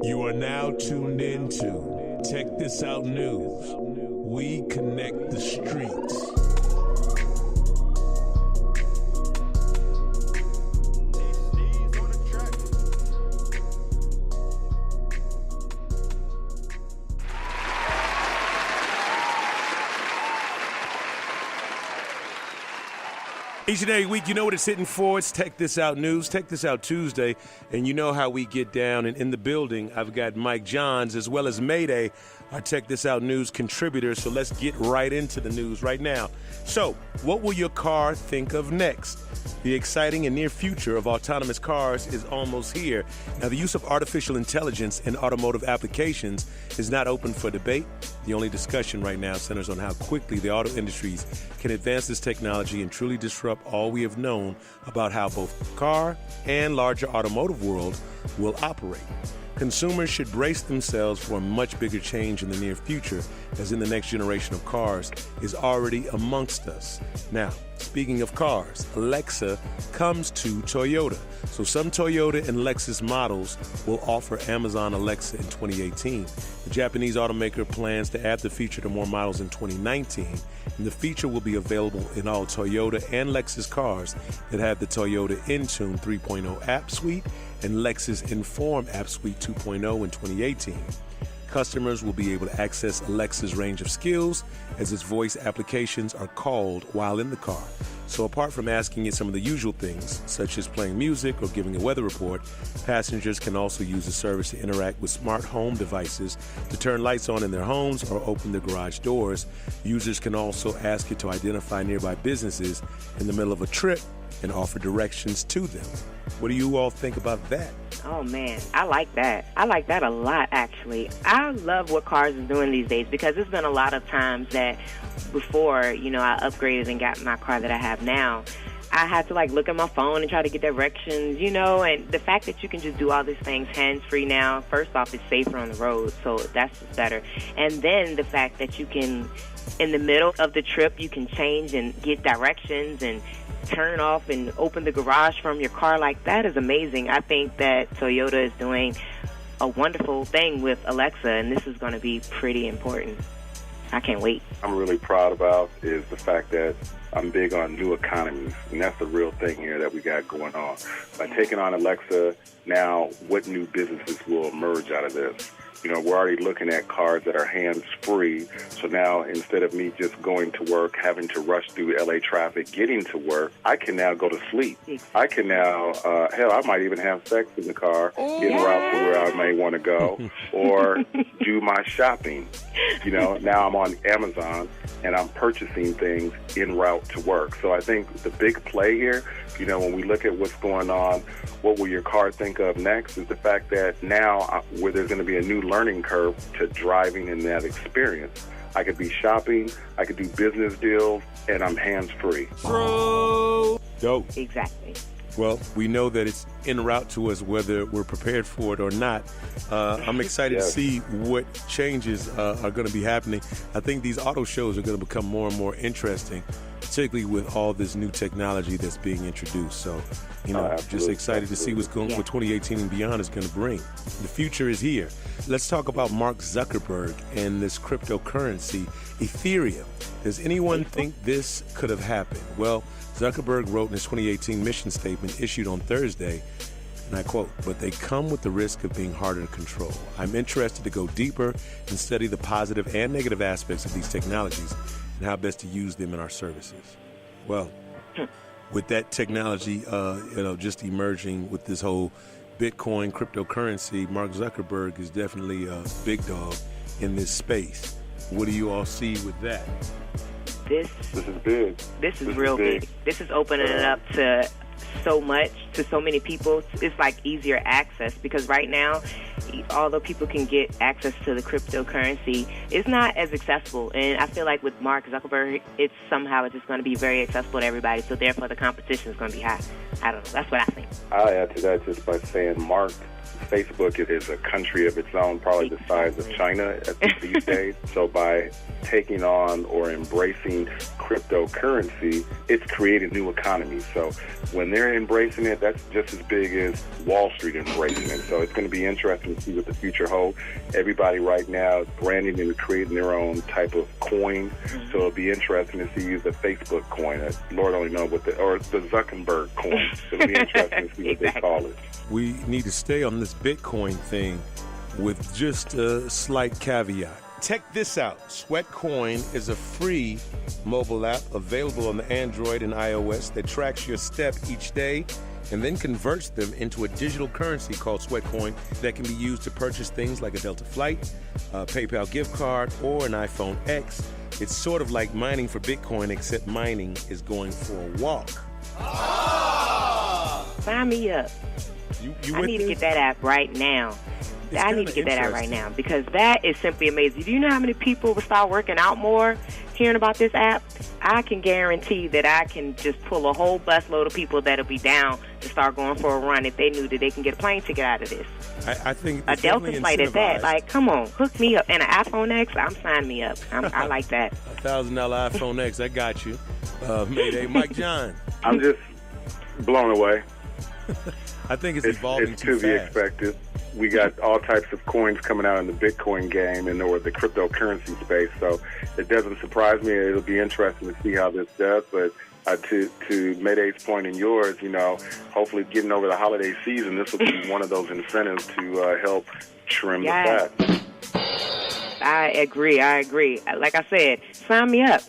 You are now tuned into Check This Out News. We connect the streets. Each and every week, you know what it's hitting for. It's Check This Out News, Check This Out Tuesday, and you know how we get down. And in the building, I've got Mike Johns as well as Mayday, our Check This Out News contributors. So let's get right into the news right now. So, what will your car think of next? The exciting and near future of autonomous cars is almost here. Now, the use of artificial intelligence in automotive applications is not open for debate. The only discussion right now centers on how quickly the auto industries can advance this technology and truly disrupt all we have known about how both the car and larger automotive world will operate. Consumers should brace themselves for a much bigger change in the near future, as in the next generation of cars is already amongst us. Now, speaking of cars, Alexa comes to Toyota. So some Toyota and Lexus models will offer Amazon Alexa in 2018. The Japanese automaker plans to add the feature to more models in 2019, and the feature will be available in all Toyota and Lexus cars that have the Toyota Entune 3.0 app suite and Lexus Inform app suite 2.0 in 2018. Customers will be able to access Alexa's range of skills as its voice applications are called while in the car. So apart from asking it some of the usual things, such as playing music or giving a weather report, passengers can also use the service to interact with smart home devices to turn lights on in their homes or open their garage doors. Users can also ask it to identify nearby businesses in the middle of a trip and offer directions to them. What do you all think about that? Oh, man, I like that. I like that a lot, actually. I love what cars are doing these days because there's been a lot of times that before, I upgraded and got my car that I have now, I had to, look at my phone and try to get directions, and the fact that you can just do all these things hands-free now, first off, it's safer on the road, so that's just better. And then the fact that you can, in the middle of the trip, you can change and get directions and turn off and open the garage from your car. That is amazing. I think that Toyota is doing a wonderful thing with Alexa, and this is going to be pretty important. I can't wait. I'm really proud about is the fact that I'm big on new economies, and that's the real thing here that we got going on. By taking on Alexa, now what new businesses will emerge out of this? We're already looking at cars that are hands-free. So now instead of me just going to work, having to rush through LA traffic, getting to work, I can now go to sleep. I can now, I might even have sex in the car, en route to where I may want to go, or do my shopping. Now I'm on Amazon and I'm purchasing things en route to work. So I think the big play here, when we look at what's going on, what will your car think of next, is the fact that now where there's going to be a new learning curve to driving in that experience. I could be shopping, I could do business deals, and I'm hands-free. Dope. Exactly. Well, we know that it's en route to us whether we're prepared for it or not. I'm excited to see what changes are going to be happening. I think these auto shows are going to become more and more interesting, particularly with all this new technology that's being introduced. So, just excited to see what's going what 2018 and beyond is going to bring. The future is here. Let's talk about Mark Zuckerberg and this cryptocurrency, Ethereum. Does anyone think this could have happened? Well, Zuckerberg wrote in his 2018 mission statement issued on Thursday, and I quote, "But they come with the risk of being harder to control. I'm interested to go deeper and study the positive and negative aspects of these technologies and how best to use them in our services." Well, with that technology, just emerging with this whole Bitcoin cryptocurrency, Mark Zuckerberg is definitely a big dog in this space. What do you all see with that? This is big. This is real big. This is opening it up to so much to so many people. It's like easier access, because right now, although people can get access to the cryptocurrency, it's not as accessible. And I feel like with Mark Zuckerberg, it's somehow just going to be very accessible to everybody. So therefore, the competition is going to be high. I don't know. That's what I think. I'll add to that just by saying Facebook is a country of its own, probably the size of China these days. So by taking on or embracing cryptocurrency, it's created new economies. So when they're embracing it, that's just as big as Wall Street embracing it. So it's going to be interesting to see what the future holds. Everybody right now is branding and creating their own type of coin. So it'll be interesting to see the Facebook coin. Lord only knows or the Zuckerberg coin. So it'll be interesting to see what they call it. We need to stay on this Bitcoin thing with just a slight caveat. Check this out. Sweatcoin is a free mobile app available on the Android and iOS that tracks your step each day and then converts them into a digital currency called Sweatcoin that can be used to purchase things like a Delta flight, a PayPal gift card, or an iPhone X. It's sort of like mining for Bitcoin, except mining is going for a walk. Sign me up. I need to get that app right now. I need to get that out right now, because that is simply amazing. Do you know how many people will start working out more hearing about this app? I can guarantee that I can just pull a whole busload of people that'll be down to start going for a run if they knew that they can get a plane ticket out of this. I think a Delta flight at that. Like, come on, hook me up. And an iPhone X, I'm signing me up. I like that. $1,000 iPhone X, I got you. Mayday, Mike John. I'm just blown away. I think it's evolving it's too to be fast. expected. We got all types of coins coming out in the Bitcoin game or the cryptocurrency space, so it doesn't surprise me. It'll be interesting to see how this does, but to Mayday's point and yours, hopefully getting over the holiday season, this will be one of those incentives to help trim the fat. I agree. Like I said, sign me up.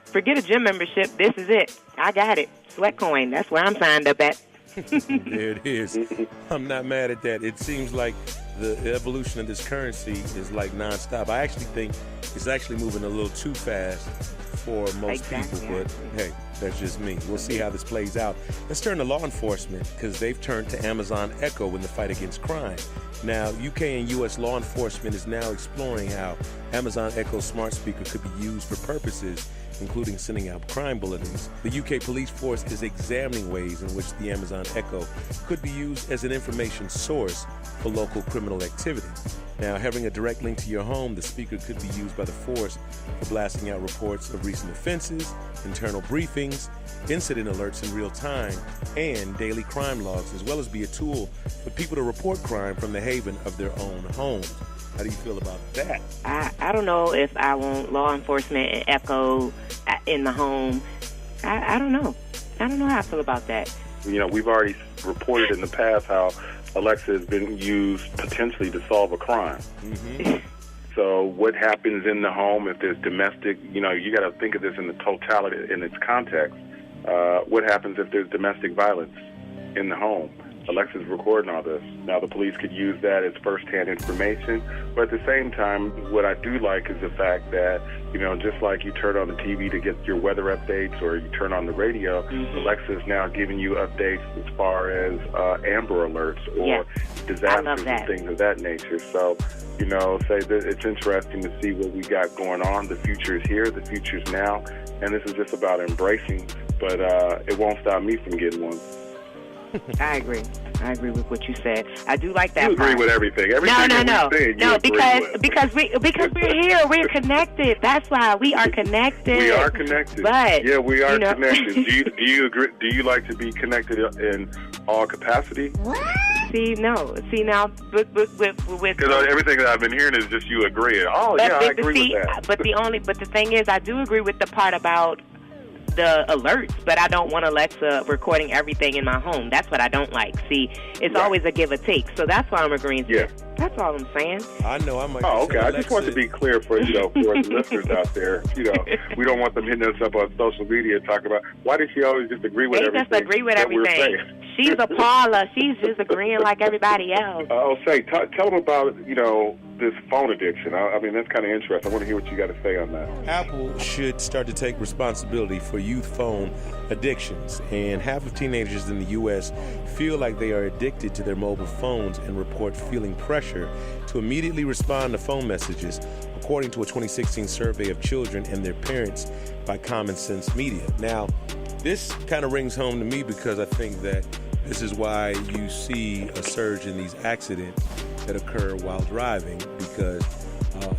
Forget a gym membership. This is it. I got it. Sweatcoin. That's where I'm signed up at. There it is. I'm not mad at that. It seems like the evolution of this currency is like nonstop. I actually think it's actually moving a little too fast for most people, but hey, that's just me. We'll see how this plays out. Let's turn to law enforcement, because they've turned to Amazon Echo in the fight against crime. Now, UK and US law enforcement is now exploring how Amazon Echo smart speaker could be used for purposes including sending out crime bulletins. The UK police force is examining ways in which the Amazon Echo could be used as an information source for local criminal activity. Now, having a direct link to your home, the speaker could be used by the force for blasting out reports of recent offenses, internal briefings, incident alerts in real time, and daily crime logs, as well as be a tool for people to report crime from the haven of their own homes. How do you feel about that? I don't know if I want law enforcement and Echo in the home. I don't know. I don't know how I feel about that. We've already reported in the past how Alexa has been used potentially to solve a crime. Mm-hmm. So what happens in the home if there's domestic, you got to think of this in the totality, in its context. What happens if there's domestic violence in the home? Alexa's recording all this. Now, the police could use that as first-hand information, but at the same time, what I do like is the fact that, just like you turn on the TV to get your weather updates or you turn on the radio, mm-hmm. Alexa's now giving you updates as far as Amber Alerts or disasters and things of that nature. So, it's interesting to see what we got going on. The future is here, the future is now, and this is just about embracing, but it won't stop me from getting one. I agree with what you said. I do like that. You agree with everything. No, because we're here. We're connected. That's why we are connected. We are connected. But we are connected. Do you agree? Do you like to be connected in all capacity? What? See now, with because everything that I've been hearing is just you agreeing. I agree with that. But the thing is, I do agree with the part about the alerts, but I don't want Alexa recording everything in my home. That's what I don't like. See, it's always a give or take. So that's why I'm agreeing to it. That's all I'm saying. I know I might. Oh, okay. I just want to be clear for for the listeners out there. We don't want them hitting us up on social media talking about why does she always just agree with everything. Just agree with everything. She's a Paula. She's just agreeing like everybody else. Tell them about, this phone addiction. I mean, that's kind of interesting. I want to hear what you got to say on that. Apple should start to take responsibility for youth phone addictions. And half of teenagers in the U.S. feel like they are addicted to their mobile phones and report feeling pressure to immediately respond to phone messages, according to a 2016 survey of children and their parents by Common Sense Media. Now, this kind of rings home to me because I think that this is why you see a surge in these accidents that occur while driving, because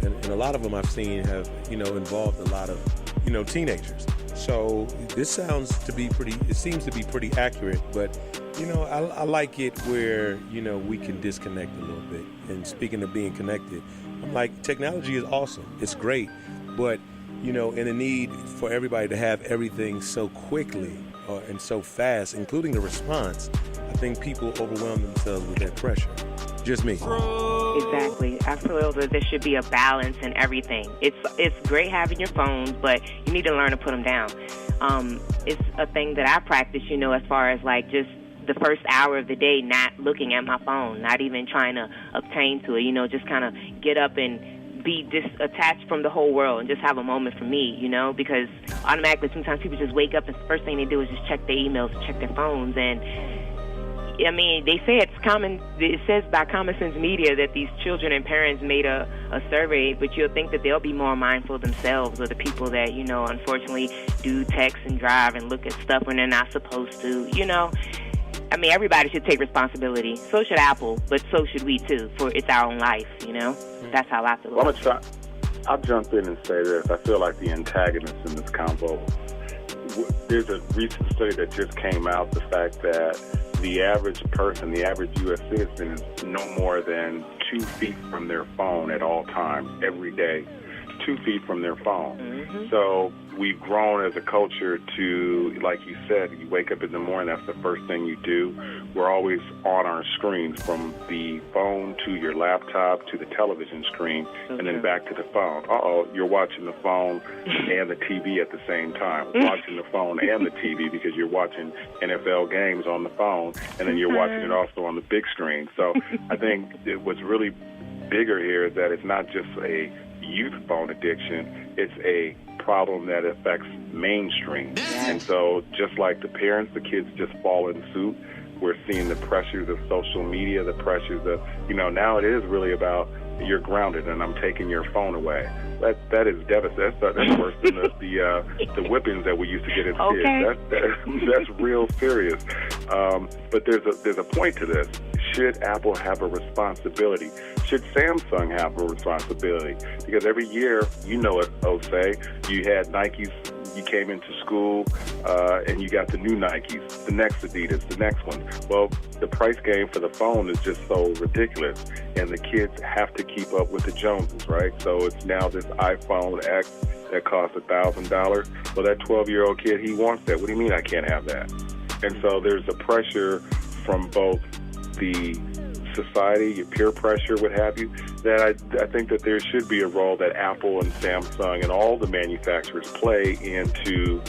and a lot of them I've seen have involved a lot of teenagers. So this seems to be pretty accurate, but I like it where we can disconnect a little bit. And speaking of being connected, I'm like, technology is awesome, it's great, but in the need for everybody to have everything so quickly and so fast, including the response, I think people overwhelm themselves with that pressure. Just me. Exactly. I feel that there should be a balance in everything. It's great having your phones, but you need to learn to put them down. It's a thing that I practice, as far as like just the first hour of the day not looking at my phone, not even trying to obtain to it, just kind of get up and be disattached from the whole world and just have a moment for me, because automatically sometimes people just wake up and the first thing they do is just check their emails, check their phones. And I mean, they say it says by Common Sense Media that these children and parents made a survey, but you'll think that they'll be more mindful themselves, or the people that, unfortunately do text and drive and look at stuff when they're not supposed to, I mean, everybody should take responsibility. So should Apple, but so should we too, for it's our own life, That's how I feel. Well, I'll jump in and say this. I feel like the antagonist in this convo. There's a recent study that just came out, the fact that the average person, the average U.S. citizen, is no more than 2 feet from their phone at all times, every day. 2 feet from their phone. Mm-hmm. So we've grown as a culture to, like you said, you wake up in the morning, that's the first thing you do. We're always on our screens, from the phone to your laptop to the television screen, and then back to the phone. You're watching the phone and the TV at the same time. Watching the phone and the TV because you're watching NFL games on the phone, and then you're watching it also on the big screen. So I think what's really bigger here is that it's not just a youth phone addiction, it's a problem that affects mainstream. And so just like the parents, the kids just fall in suit. We're seeing the pressures of social media, the pressures of, now it is really about you're grounded and I'm taking your phone away. That is devastating. That's worse than the whippings that we used to get as kids. That's real serious. But there's a point to this. Should Apple have a responsibility? Should Samsung have a responsibility? Because every year, Osei, you had Nikes. You came into school and you got the new Nikes, the next Adidas, the next one. Well, the price game for the phone is just so ridiculous, and the kids have to keep up with the Joneses, right? So it's now this iPhone X that costs $1,000. Well, that 12-year-old kid, he wants that. What do you mean I can't have that? And so there's a pressure from both the society, your peer pressure, what have you, that I think that there should be a role that Apple and Samsung and all the manufacturers play into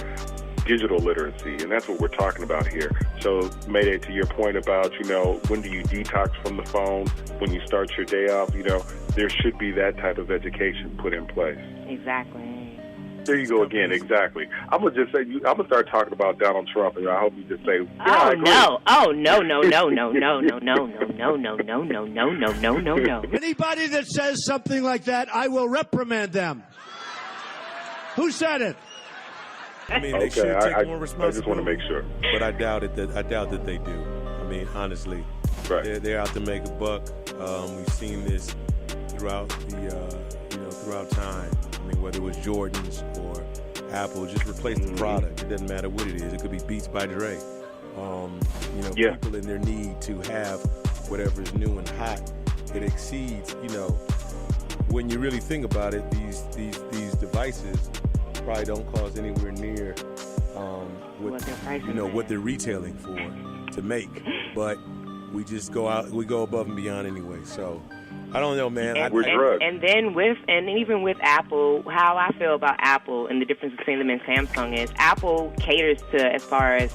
digital literacy, and that's what we're talking about here. So, Mayday, to your point about, when do you detox from the phone, when you start your day off, there should be that type of education put in place. Exactly. There you go again, exactly. I'm going to just say, I'm going to start talking about Donald Trump, and I hope you just say, no. Anybody that says something like that, I will reprimand them. Who said it? I mean, they should take more responsibility. I just want to make sure. But I doubt that they do. I mean, honestly, they're out to make a buck. We've seen this throughout throughohout time. I mean, whether it was Jordans or Apple, just replace the product. It doesn't matter what it is. It could be Beats by Dre. People in their need to have whatever is new and hot. It exceeds, when you really think about it, these devices probably don't cost anywhere near what they're retailing for to make. But we just go above and beyond anyway. So I don't know, man. And even with Apple, how I feel about Apple and the difference between them and Samsung is Apple caters to, as far as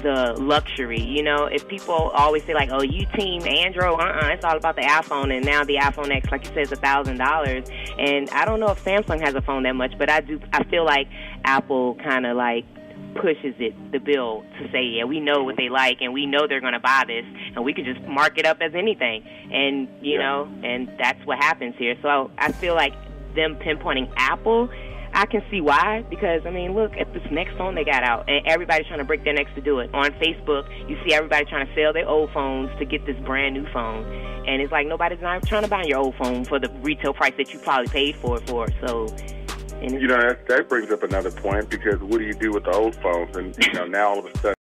the luxury. You know, if people always say like, "Oh, you team Android," it's all about the iPhone, and now the iPhone X, like you said, is $1,000. And I don't know if Samsung has a phone that much, but I feel like Apple kind of like pushes the bill to say, yeah, we know what they like, and we know they're going to buy this, and we can just mark it up as anything, and you know, and that's what happens here. So I feel like them pinpointing Apple, I can see why, because I mean, look at this next phone they got out, and everybody's trying to break their necks to do it. On Facebook, you see everybody trying to sell their old phones to get this brand new phone, and it's like nobody's not trying to buy your old phone for the retail price that you probably paid for it for. So. You know, that brings up another point, because what do you do with the old phones? And, you know, now all of a sudden